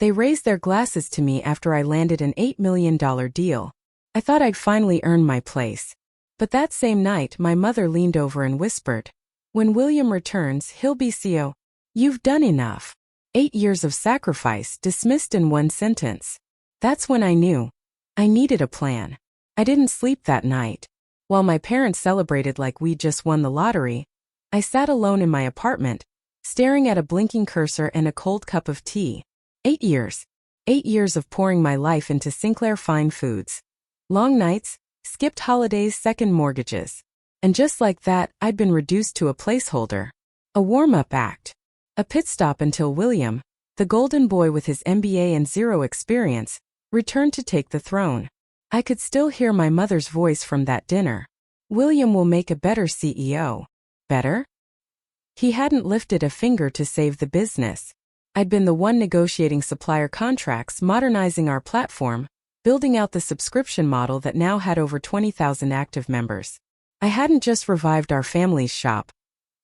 They raised their glasses to me after I landed an $8 million deal. I thought I'd finally earned my place. But that same night, my mother leaned over and whispered, "When William returns, he'll be CEO. You've done enough." 8 years of sacrifice dismissed in one sentence. That's when I knew. I needed a plan. I didn't sleep that night. While my parents celebrated like we just won the lottery, I sat alone in my apartment, staring at a blinking cursor and a cold cup of tea. 8 years. 8 years of pouring my life into Sinclair Fine Foods. Long nights, skipped holidays, second mortgages. And just like that, I'd been reduced to a placeholder. A warm-up act. A pit stop until William, the golden boy with his MBA and zero experience, returned to take the throne. I could still hear my mother's voice from that dinner. "William will make a better CEO." Better? He hadn't lifted a finger to save the business. I'd been the one negotiating supplier contracts, modernizing our platform, building out the subscription model that now had over 20,000 active members. I hadn't just revived our family's shop.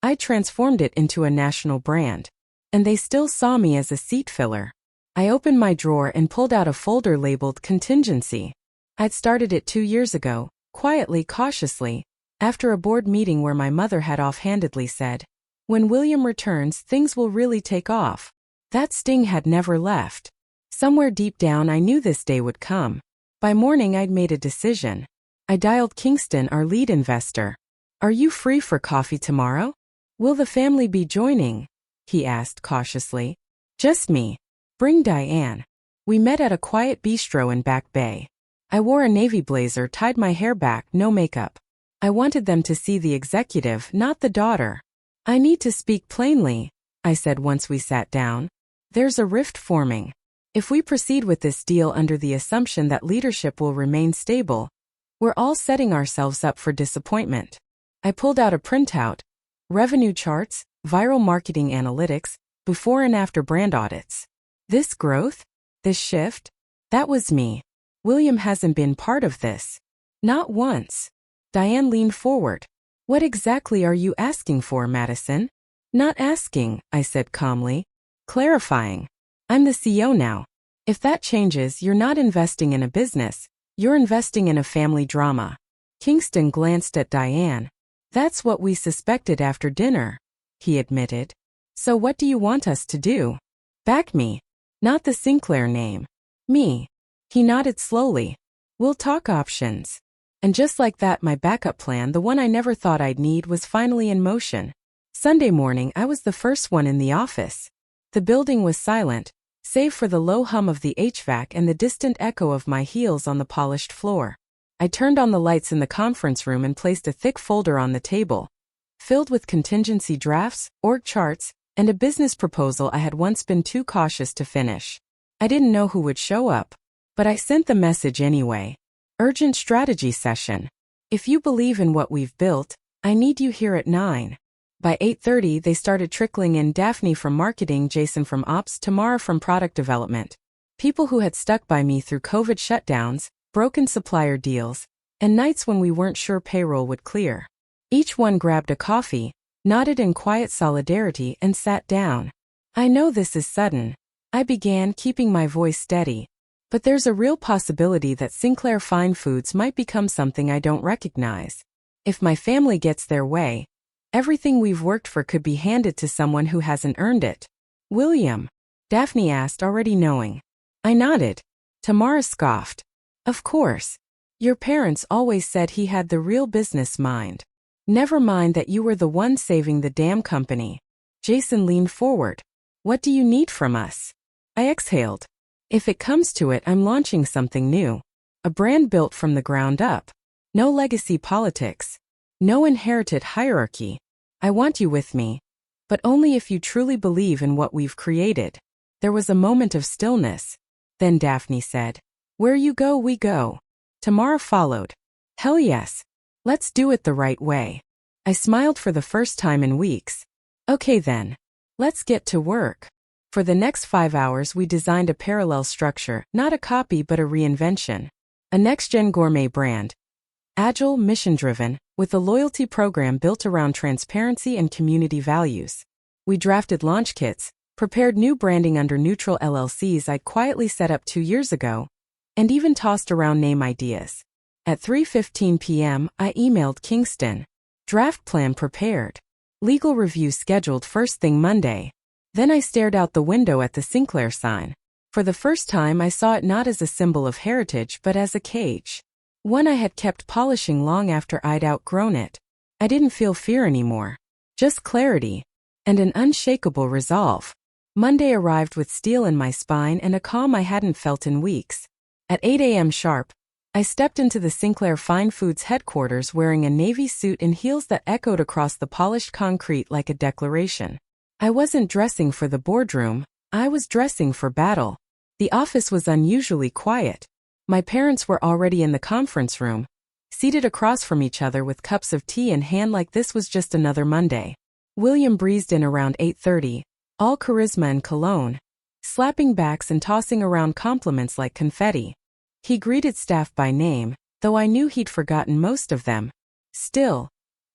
I transformed it into a national brand. And they still saw me as a seat filler. I opened my drawer and pulled out a folder labeled Contingency. I'd started it 2 years ago, quietly, cautiously, after a board meeting where my mother had offhandedly said, "When William returns, things will really take off." That sting had never left. Somewhere deep down I knew this day would come. By morning I'd made a decision. I dialed Kingston, our lead investor. "Are you free for coffee tomorrow? Will the family be joining?" he asked cautiously. "Just me. Bring Diane." We met at a quiet bistro in Back Bay. I wore a navy blazer, tied my hair back, no makeup. I wanted them to see the executive, not the daughter. "I need to speak plainly," I said once we sat down. "There's a rift forming. If we proceed with this deal under the assumption that leadership will remain stable, we're all setting ourselves up for disappointment." I pulled out a printout, revenue charts, viral marketing analytics, before and after brand audits. This growth? This shift? That was me. William hasn't been part of this. Not once. Diane leaned forward. "What exactly are you asking for, Madison?" "Not asking," I said calmly. "Clarifying. I'm the CEO now. If that changes, you're not investing in a business, you're investing in a family drama." Kingston glanced at Diane. "That's what we suspected after dinner," he admitted. "So what do you want us to do?" "Back me. Not the Sinclair name. Me." He nodded slowly. "We'll talk options." And just like that, my backup plan, the one I never thought I'd need, was finally in motion. Sunday morning, I was the first one in the office. The building was silent, save for the low hum of the HVAC and the distant echo of my heels on the polished floor. I turned on the lights in the conference room and placed a thick folder on the table, filled with contingency drafts, org charts, and a business proposal I had once been too cautious to finish. I didn't know who would show up, but I sent the message anyway. Urgent strategy session. If you believe in what we've built, I need you here at 9. By 8:30 they started trickling in: Daphne from marketing, Jason from ops, Tamara from product development. People who had stuck by me through COVID shutdowns, broken supplier deals, and nights when we weren't sure payroll would clear. Each one grabbed a coffee, nodded in quiet solidarity, and sat down. "I know this is sudden," I began, keeping my voice steady. "But there's a real possibility that Sinclair Fine Foods might become something I don't recognize. If my family gets their way, everything we've worked for could be handed to someone who hasn't earned it." "William?" Daphne asked, already knowing. I nodded. Tamara scoffed. "Of course. Your parents always said he had the real business mind. Never mind that you were the one saving the damn company." Jason leaned forward. "What do you need from us?" I exhaled. "If it comes to it, I'm launching something new. A brand built from the ground up. No legacy politics. No inherited hierarchy. I want you with me. But only if you truly believe in what we've created." There was a moment of stillness. Then Daphne said, "Where you go, we go." Tamara followed. "Hell yes. Let's do it the right way." I smiled for the first time in weeks. "Okay then. Let's get to work." For the next 5 hours we designed a parallel structure, not a copy but a reinvention. A next-gen gourmet brand. Agile, mission-driven, with a loyalty program built around transparency and community values. We drafted launch kits, prepared new branding under neutral LLCs I'd quietly set up 2 years ago, and even tossed around name ideas. At 3:15 p.m., I emailed Kingston. Draft plan prepared. Legal review scheduled first thing Monday. Then I stared out the window at the Sinclair sign. For the first time I saw it not as a symbol of heritage but as a cage. One I had kept polishing long after I'd outgrown it. I didn't feel fear anymore. Just clarity. And an unshakable resolve. Monday arrived with steel in my spine and a calm I hadn't felt in weeks. At 8 a.m. sharp, I stepped into the Sinclair Fine Foods headquarters wearing a navy suit and heels that echoed across the polished concrete like a declaration. I wasn't dressing for the boardroom, I was dressing for battle. The office was unusually quiet. My parents were already in the conference room, seated across from each other with cups of tea in hand like this was just another Monday. William breezed in around 8:30, all charisma and cologne, slapping backs and tossing around compliments like confetti. He greeted staff by name, though I knew he'd forgotten most of them. Still,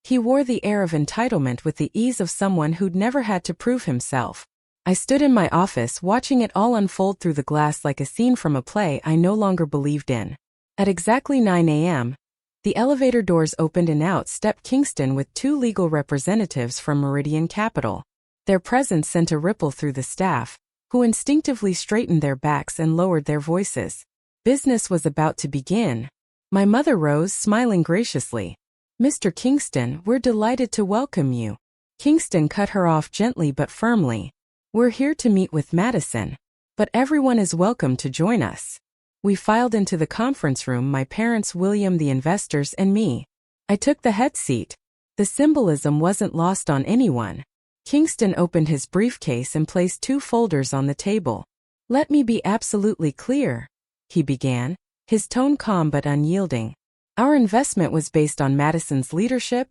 he wore the air of entitlement with the ease of someone who'd never had to prove himself. I stood in my office watching it all unfold through the glass like a scene from a play I no longer believed in. At exactly 9 a.m., the elevator doors opened and out stepped Kingston with 2 legal representatives from Meridian Capital. Their presence sent a ripple through the staff, who instinctively straightened their backs and lowered their voices. Business was about to begin. My mother rose, smiling graciously. "Mr. Kingston, we're delighted to welcome you." Kingston cut her off gently but firmly. "We're here to meet with Madison. But everyone is welcome to join us." We filed into the conference room, my parents, William, the investors, and me. I took the head seat. The symbolism wasn't lost on anyone. Kingston opened his briefcase and placed 2 folders on the table. "Let me be absolutely clear," he began, his tone calm but unyielding. "Our investment was based on Madison's leadership,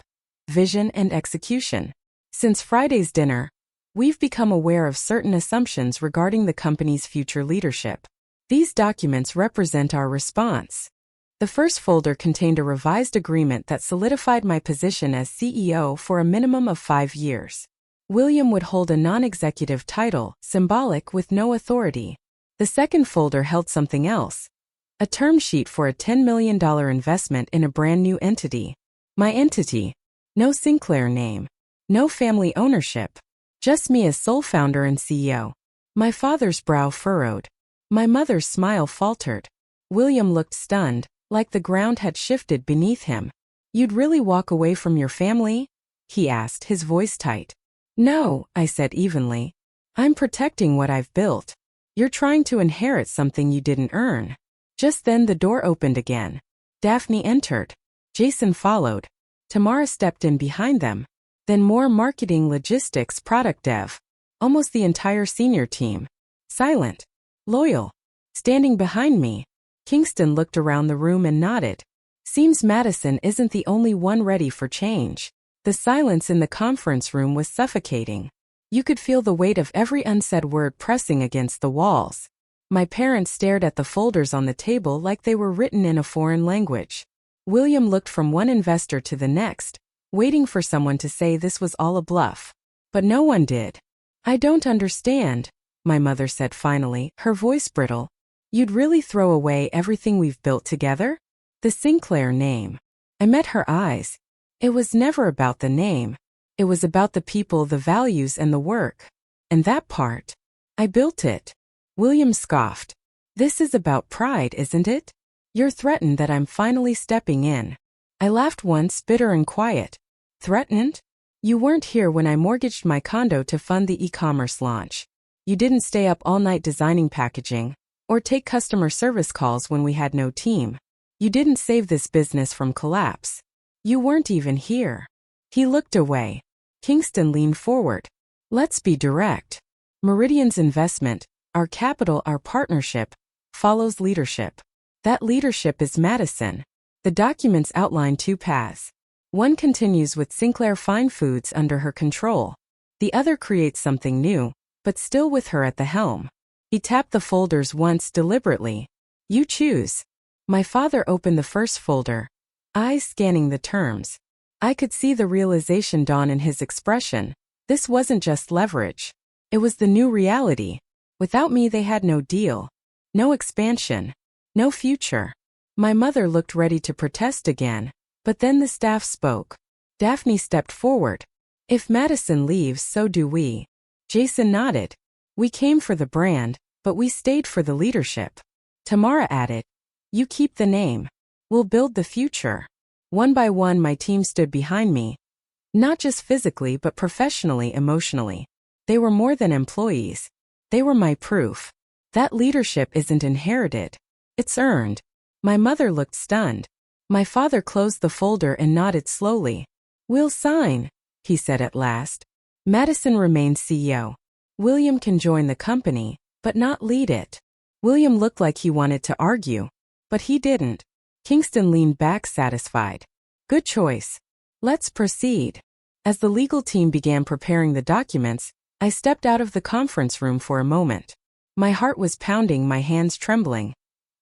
vision, and execution. Since Friday's dinner, we've become aware of certain assumptions regarding the company's future leadership. These documents represent our response." The first folder contained a revised agreement that solidified my position as CEO for a minimum of 5 years. William would hold a non-executive title, symbolic with no authority. The second folder held something else. A term sheet for a $10 million investment in a brand new entity. My entity. No Sinclair name. No family ownership. Just me as sole founder and CEO. My father's brow furrowed. My mother's smile faltered. William looked stunned, like the ground had shifted beneath him. "You'd really walk away from your family?" he asked, his voice tight. "No," I said evenly. "I'm protecting what I've built. You're trying to inherit something you didn't earn." Just then the door opened again. Daphne entered. Jason followed. Tamara stepped in behind them. Then more marketing, logistics, product dev. Almost the entire senior team. Silent. Loyal. Standing behind me. Kingston looked around the room and nodded. Seems Madison isn't the only one ready for change. The silence in the conference room was suffocating. You could feel the weight of every unsaid word pressing against the walls. My parents stared at the folders on the table like they were written in a foreign language. William looked from one investor to the next, waiting for someone to say this was all a bluff. But no one did. "I don't understand," my mother said finally, her voice brittle. "You'd really throw away everything we've built together?" The Sinclair name. I met her eyes. It was never about the name. It was about the people, the values, and the work. And that part. I built it. William scoffed. "This is about pride, isn't it? You're threatened that I'm finally stepping in." I laughed once, bitter and quiet. "Threatened? You weren't here when I mortgaged my condo to fund the e-commerce launch. You didn't stay up all night designing packaging, or take customer service calls when we had no team. You didn't save this business from collapse. You weren't even here." He looked away. Kingston leaned forward. "Let's be direct. Meridian's investment, our capital, our partnership, follows leadership. That leadership is Madison." The documents outline 2 paths. One continues with Sinclair Fine Foods under her control. The other creates something new, but still with her at the helm. He tapped the folders once deliberately. "You choose." My father opened the first folder, eyes scanning the terms. I could see the realization dawn in his expression. This wasn't just leverage. It was the new reality. Without me, they had no deal. No expansion. No future. My mother looked ready to protest again, but then the staff spoke. Daphne stepped forward. If Madison leaves, so do we. Jason nodded. We came for the brand, but we stayed for the leadership. Tamara added. You keep the name. We'll build the future. One by one, my team stood behind me. Not just physically, but professionally, emotionally. They were more than employees. They were my proof. That leadership isn't inherited. It's earned. My mother looked stunned. My father closed the folder and nodded slowly. We'll sign, he said at last. Madison remains CEO. William can join the company, but not lead it. William looked like he wanted to argue, but he didn't. Kingston leaned back satisfied. Good choice. Let's proceed. As the legal team began preparing the documents, I stepped out of the conference room for a moment. My heart was pounding, my hands trembling.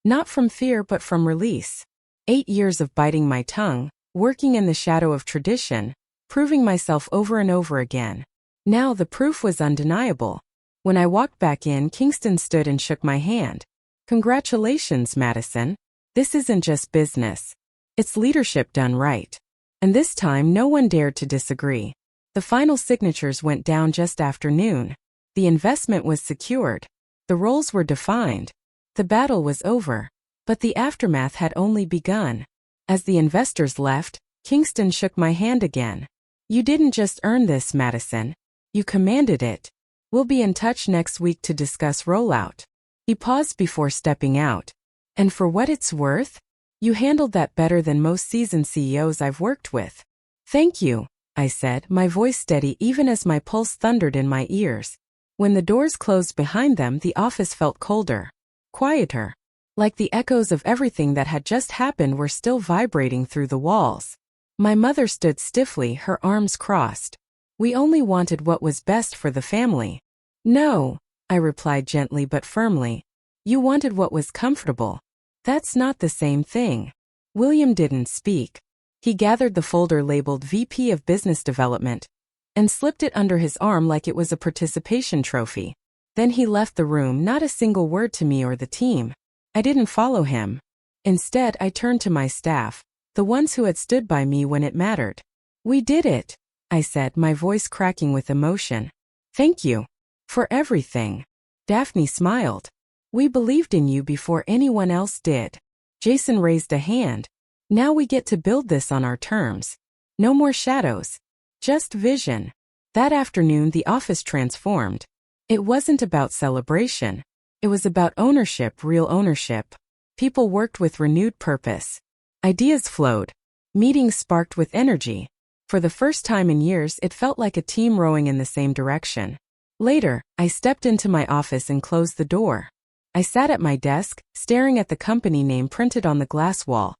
Not from fear, but from release. 8 years of biting my tongue, working in the shadow of tradition, proving myself over and over again. Now the proof was undeniable. When I walked back in, Kingston stood and shook my hand. Congratulations, Madison. This isn't just business. It's leadership done right. And this time no one dared to disagree. The final signatures went down just after noon. The investment was secured. The roles were defined. The battle was over. But the aftermath had only begun. As the investors left, Kingston shook my hand again. You didn't just earn this, Madison. You commanded it. We'll be in touch next week to discuss rollout. He paused before stepping out. And for what it's worth, you handled that better than most seasoned CEOs I've worked with. Thank you, I said, my voice steady even as my pulse thundered in my ears. When the doors closed behind them, the office felt colder, quieter, like the echoes of everything that had just happened were still vibrating through the walls. My mother stood stiffly, her arms crossed. We only wanted what was best for the family. No, I replied gently but firmly. You wanted what was comfortable. That's not the same thing. William didn't speak. He gathered the folder labeled VP of Business Development and slipped it under his arm like it was a participation trophy. Then he left the room, not a single word to me or the team. I didn't follow him. Instead, I turned to my staff, the ones who had stood by me when it mattered. We did it, I said, my voice cracking with emotion. Thank you. For everything. Daphne smiled. We believed in you before anyone else did. Jason raised a hand. Now we get to build this on our terms. No more shadows. Just vision. That afternoon, the office transformed. It wasn't about celebration. It was about ownership, real ownership. People worked with renewed purpose. Ideas flowed. Meetings sparked with energy. For the first time in years, it felt like a team rowing in the same direction. Later, I stepped into my office and closed the door. I sat at my desk, staring at the company name printed on the glass wall.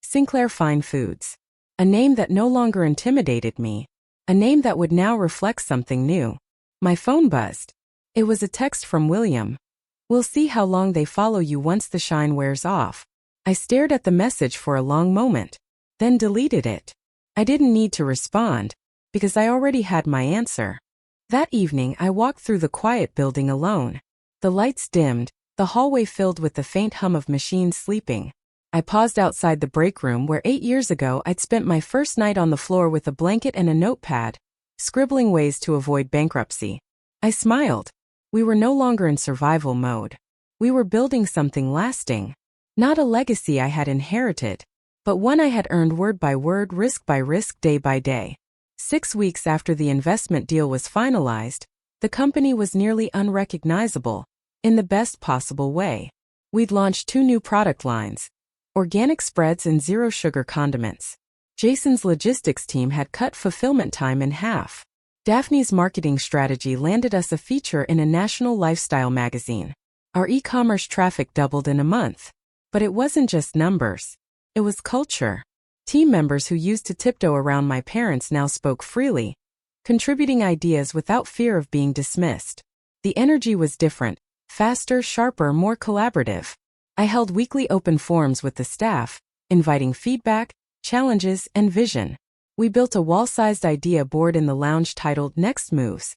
Sinclair Fine Foods. A name that no longer intimidated me. A name that would now reflect something new. My phone buzzed. It was a text from William. We'll see how long they follow you once the shine wears off. I stared at the message for a long moment, then deleted it. I didn't need to respond, because I already had my answer. That evening, I walked through the quiet building alone. The lights dimmed, the hallway filled with the faint hum of machines sleeping. I paused outside the break room where 8 years ago I'd spent my first night on the floor with a blanket and a notepad, scribbling ways to avoid bankruptcy. I smiled. We were no longer in survival mode. We were building something lasting. Not a legacy I had inherited, but one I had earned word by word, risk by risk, day by day. 6 weeks after the investment deal was finalized, the company was nearly unrecognizable, in the best possible way. We'd launched 2 new product lines, organic spreads and zero-sugar condiments. Jason's logistics team had cut fulfillment time in half. Daphne's marketing strategy landed us a feature in a national lifestyle magazine. Our e-commerce traffic doubled in a month. But it wasn't just numbers. It was culture. Team members who used to tiptoe around my parents now spoke freely, contributing ideas without fear of being dismissed. The energy was different, faster, sharper, more collaborative. I held weekly open forums with the staff, inviting feedback, challenges, and vision. We built a wall-sized idea board in the lounge titled Next Moves.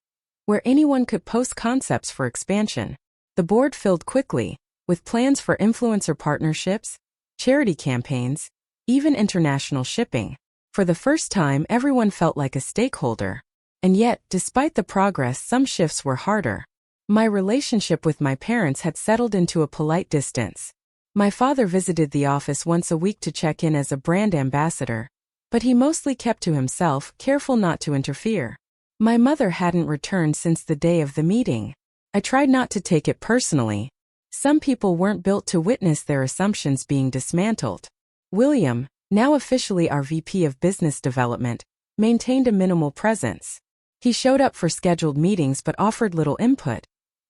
where anyone could post concepts for expansion. The board filled quickly, with plans for influencer partnerships, charity campaigns, even international shipping. For the first time, everyone felt like a stakeholder. And yet, despite the progress, some shifts were harder. My relationship with my parents had settled into a polite distance. My father visited the office once a week to check in as a brand ambassador, but he mostly kept to himself, careful not to interfere. My mother hadn't returned since the day of the meeting. I tried not to take it personally. Some people weren't built to witness their assumptions being dismantled. William, now officially our VP of Business Development, maintained a minimal presence. He showed up for scheduled meetings but offered little input,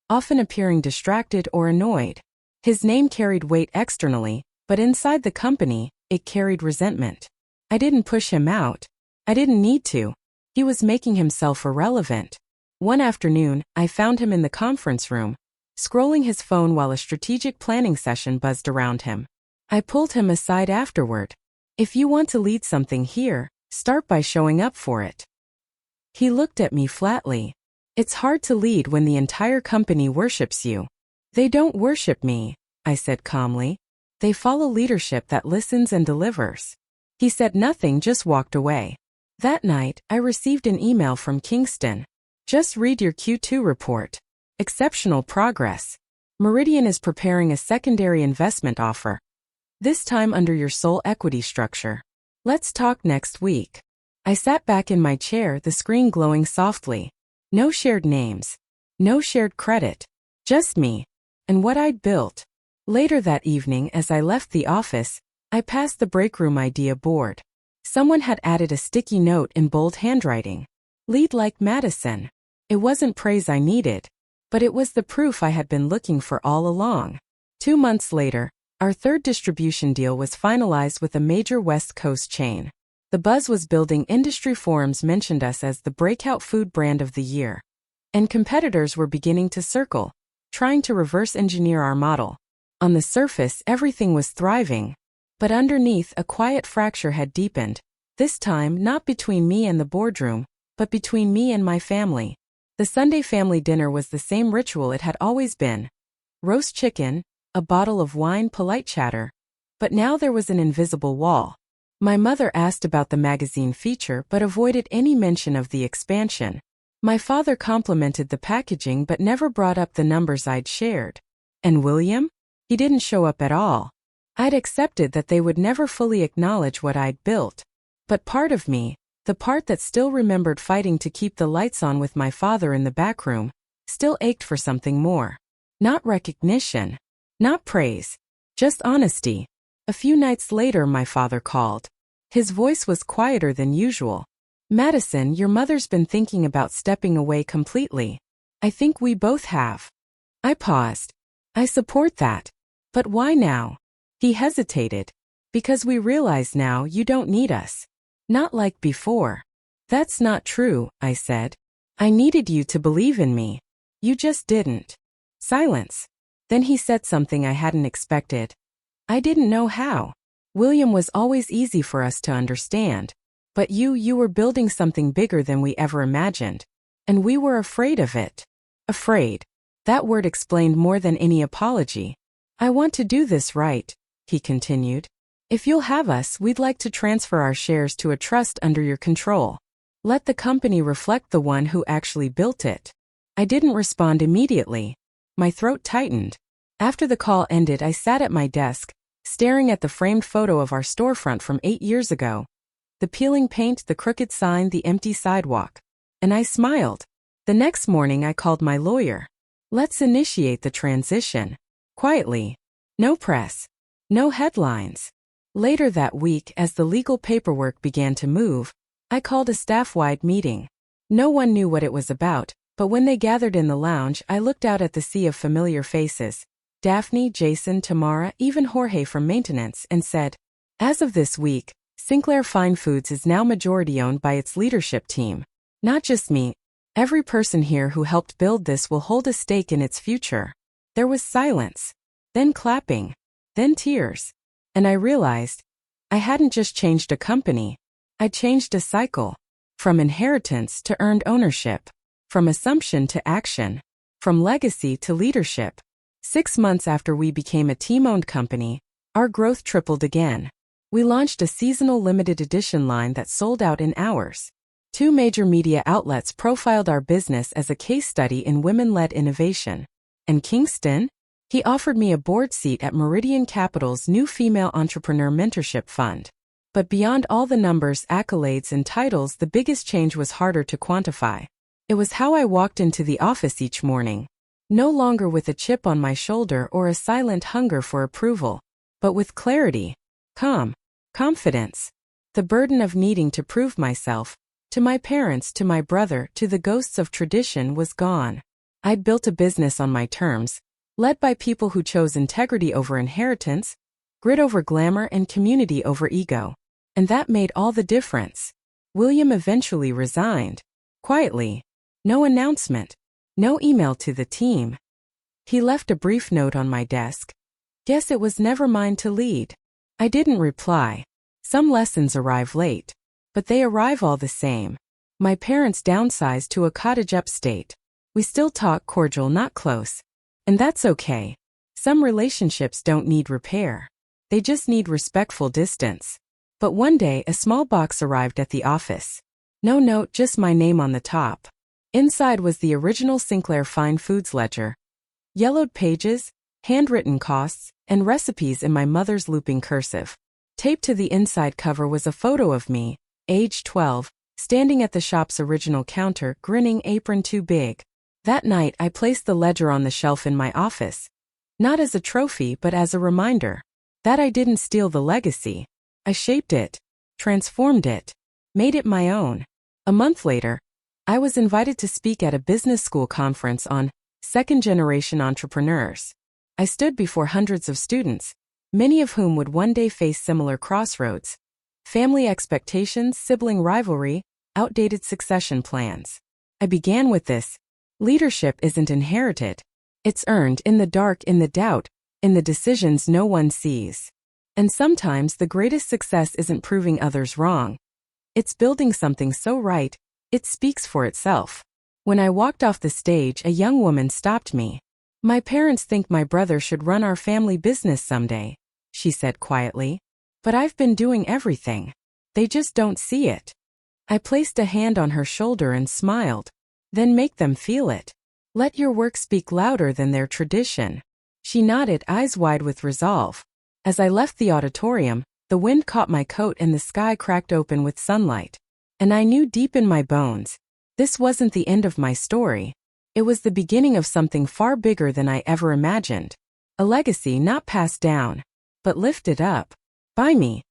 often appearing distracted or annoyed. His name carried weight externally, but inside the company, it carried resentment. I didn't push him out. I didn't need to. He was making himself irrelevant. One afternoon, I found him in the conference room, scrolling his phone while a strategic planning session buzzed around him. I pulled him aside afterward. If you want to lead something here, start by showing up for it. He looked at me flatly. It's hard to lead when the entire company worships you. They don't worship me, I said calmly. They follow leadership that listens and delivers. He said nothing, just walked away. That night, I received an email from Kingston. Just read your Q2 report. Exceptional progress. Meridian is preparing a secondary investment offer. This time under your sole equity structure. Let's talk next week. I sat back in my chair, the screen glowing softly. No shared names. No shared credit. Just me. And what I'd built. Later that evening, as I left the office, I passed the break room idea board. Someone had added a sticky note in bold handwriting. Lead like Madison. It wasn't praise I needed, but it was the proof I had been looking for all along. 2 months later, our third distribution deal was finalized with a major West Coast chain. The buzz was building. Industry forums mentioned us as the breakout food brand of the year. And competitors were beginning to circle, trying to reverse engineer our model. On the surface, everything was thriving. But underneath, a quiet fracture had deepened, this time not between me and the boardroom, but between me and my family. The Sunday family dinner was the same ritual it had always been. Roast chicken, a bottle of wine, polite chatter. But now there was an invisible wall. My mother asked about the magazine feature but avoided any mention of the expansion. My father complimented the packaging but never brought up the numbers I'd shared. And William? He didn't show up at all. I'd accepted that they would never fully acknowledge what I'd built. But part of me, the part that still remembered fighting to keep the lights on with my father in the back room, still ached for something more. Not recognition. Not praise. Just honesty. A few nights later, my father called. His voice was quieter than usual. Madison, your mother's been thinking about stepping away completely. I think we both have. I paused. I support that. But why now? He hesitated. Because we realize now you don't need us. Not like before. That's not true, I said. I needed you to believe in me. You just didn't. Silence. Then he said something I hadn't expected. I didn't know how. William was always easy for us to understand. But you were building something bigger than we ever imagined. And we were afraid of it. Afraid. That word explained more than any apology. I want to do this right, he continued. If you'll have us, we'd like to transfer our shares to a trust under your control. Let the company reflect the one who actually built it. I didn't respond immediately. My throat tightened. After the call ended, I sat at my desk, staring at the framed photo of our storefront from 8 years ago. The peeling paint, the crooked sign, the empty sidewalk. And I smiled. The next morning I called my lawyer. Let's initiate the transition. Quietly. No press. No headlines. Later that week, as the legal paperwork began to move, I called a staff-wide meeting. No one knew what it was about, but when they gathered in the lounge, I looked out at the sea of familiar faces. Daphne, Jason, Tamara, even Jorge from maintenance, and said, as of this week, Sinclair Fine Foods is now majority owned by its leadership team. Not just me. Every person here who helped build this will hold a stake in its future. There was silence. Then clapping. Then tears. And I realized, I hadn't just changed a company. I changed a cycle. From inheritance to earned ownership. From assumption to action. From legacy to leadership. 6 months after we became a team-owned company, our growth tripled again. We launched a seasonal limited edition line that sold out in hours. 2 major media outlets profiled our business as a case study in women-led innovation. And Kingston? He offered me a board seat at Meridian Capital's new female entrepreneur mentorship fund. But beyond all the numbers, accolades, and titles, the biggest change was harder to quantify. It was how I walked into the office each morning. No longer with a chip on my shoulder or a silent hunger for approval, but with clarity, calm, confidence. The burden of needing to prove myself, to my parents, to my brother, to the ghosts of tradition, was gone. I'd built a business on my terms, led by people who chose integrity over inheritance, grit over glamour, and community over ego. And that made all the difference. William eventually resigned. Quietly. No announcement. No email to the team. He left a brief note on my desk. Guess it was never mine to lead. I didn't reply. Some lessons arrive late. But they arrive all the same. My parents downsized to a cottage upstate. We still talk, cordial, not close. And that's okay. Some relationships don't need repair. They just need respectful distance. But one day a small box arrived at the office. No note, just my name on the top. Inside was the original Sinclair Fine Foods ledger. Yellowed pages, handwritten costs, and recipes in my mother's looping cursive. Taped to the inside cover was a photo of me, age 12, standing at the shop's original counter, grinning, apron too big. That night I placed the ledger on the shelf in my office. Not as a trophy, but as a reminder. That I didn't steal the legacy. I shaped it, transformed it, made it my own. A month later, I was invited to speak at a business school conference on second-generation entrepreneurs. I stood before hundreds of students, many of whom would one day face similar crossroads. Family expectations, sibling rivalry, outdated succession plans. I began with this. Leadership isn't inherited. It's earned in the dark, in the doubt, in the decisions no one sees. And sometimes the greatest success isn't proving others wrong. It's building something so right, it speaks for itself. When I walked off the stage, a young woman stopped me. My parents think my brother should run our family business someday, she said quietly. But I've been doing everything. They just don't see it. I placed a hand on her shoulder and smiled. Then make them feel it. Let your work speak louder than their tradition. She nodded, eyes wide with resolve. As I left the auditorium, the wind caught my coat and the sky cracked open with sunlight. And I knew deep in my bones, this wasn't the end of my story. It was the beginning of something far bigger than I ever imagined. A legacy not passed down, but lifted up by me.